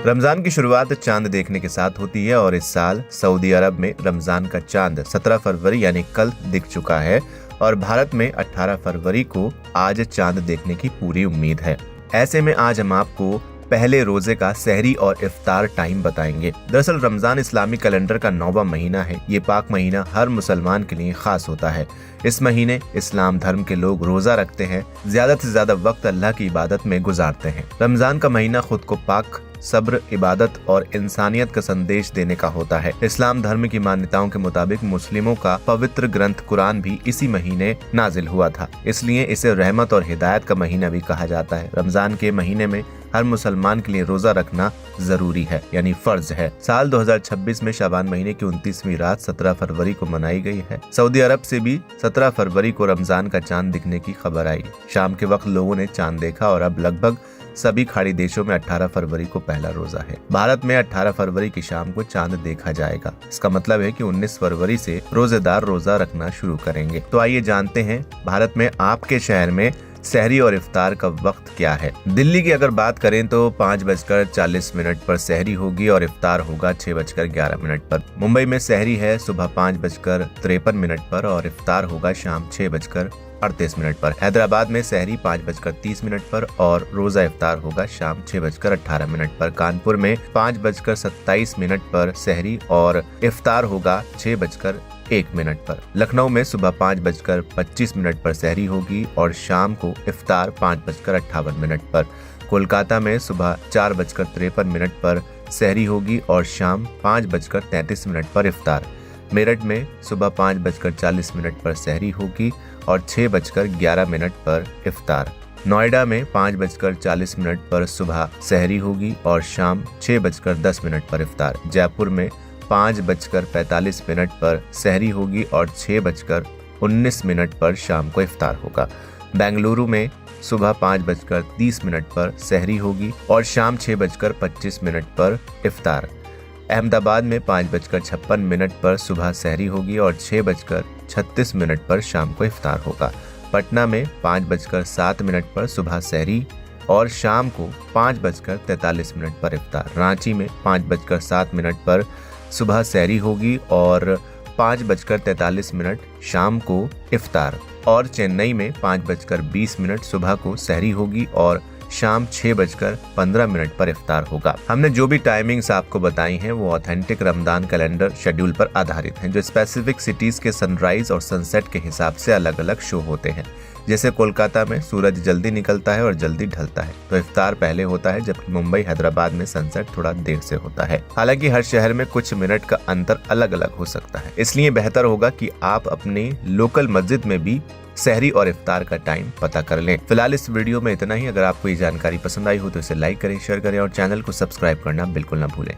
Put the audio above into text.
रमजान की शुरुआत चांद देखने के साथ होती है और इस साल सऊदी अरब में रमजान का चांद 17 फरवरी यानी कल दिख चुका है और भारत में 18 फरवरी को आज चांद देखने की पूरी उम्मीद है। ऐसे में आज हम आपको पहले रोजे का सहरी और इफ्तार टाइम बताएंगे। दरअसल रमजान इस्लामी कैलेंडर का 9वां महीना है। ये पाक महीना हर मुसलमान के लिए खास होता है। इस महीने इस्लाम धर्म के लोग रोजा रखते हैं, ज्यादा से ज्यादा वक्त अल्लाह की इबादत में गुजारते हैं। रमजान का महीना खुद को पाक, सब्र, इबादत और इंसानियत का संदेश देने का होता है। इस्लाम धर्म की मान्यताओं के मुताबिक मुस्लिमों का पवित्र ग्रंथ कुरान भी इसी महीने नाजिल हुआ था, इसलिए इसे रहमत और हिदायत का महीना भी कहा जाता है। रमजान के महीने में हर मुसलमान के लिए रोजा रखना जरूरी है, यानी फर्ज है। साल 2026 में शाबान महीने की 29वीं रात 17 फरवरी को मनाई गई है। सऊदी अरब से भी 17 फरवरी को रमजान का चांद दिखने की खबर आई। शाम के वक्त लोगों ने चांद देखा और अब लगभग सभी खाड़ी देशों में 18 फरवरी को पहला रोजा है। भारत में 18 फरवरी की शाम को चांद देखा जाएगा। इसका मतलब है कि 19 फरवरी से रोजेदार रोजा रखना शुरू करेंगे। तो आइए जानते हैं भारत में आपके शहर में सहरी और इफ्तार का वक्त क्या है। दिल्ली की अगर बात करें तो 5:40 पर सहरी होगी और इफ्तार होगा 6:11 पर। मुंबई में सहरी है सुबह 5:53 पर और इफ्तार होगा शाम 6:38 पर। हैदराबाद में सहरी 5:30 पर और रोजा इफ्तार होगा शाम 6:18 पर। कानपुर में 5:27 पर सहरी और इफ्तार होगा 6:01 पर। लखनऊ में सुबह 5:25 पर सहरी होगी और शाम को इफ्तार 5:58 पर। कोलकाता में सुबह 4:53 पर सहरी होगी और शाम 5:33 पर इफ्तार। मेरठ में सुबह 5:40 पर सहरी होगी और 6:11 पर इफ्तार। नोएडा में 5:40 पर सुबह सहरी होगी और शाम 6:10 पर इफ्तार। जयपुर में 5:45 पर सहरी होगी और 6:19 पर शाम को इफ्तार होगा। बेंगलुरु में सुबह 5:30 पर सहरी होगी और शाम 6:25 पर इफ्तार। अहमदाबाद में 5:56 पर सुबह सहरी होगी और 6:36 पर शाम को इफ्तार होगा। पटना में 5:07 पर सुबह सहरी और शाम को 5:43 पर इफ्तार। रांची में 5:07 पर सुबह सहरी होगी और 5:43 शाम को इफ्तार। और चेन्नई में 5:20 सुबह को सहरी होगी और शाम 6:15 पर इफ्तार होगा। हमने जो भी टाइमिंग्स आपको बताई हैं वो ऑथेंटिक रमजान कैलेंडर शेड्यूल पर आधारित हैं, जो स्पेसिफिक सिटीज के सनराइज और सनसेट के हिसाब से अलग अलग शो होते हैं। जैसे कोलकाता में सूरज जल्दी निकलता है और जल्दी ढलता है, तो इफ्तार पहले होता है, जबकि मुंबई, हैदराबाद में सनसेट थोड़ा देर से होता है। हालांकि हर शहर में कुछ मिनट का अंतर अलग अलग हो सकता है, इसलिए बेहतर होगा कि आप अपने लोकल मस्जिद में भी सहरी और इफ्तार का टाइम पता कर लें। फिलहाल इस वीडियो में इतना ही। अगर आपको ये जानकारी पसंद आई हो तो इसे लाइक करें, शेयर करें और चैनल को सब्सक्राइब करना बिल्कुल ना भूलें।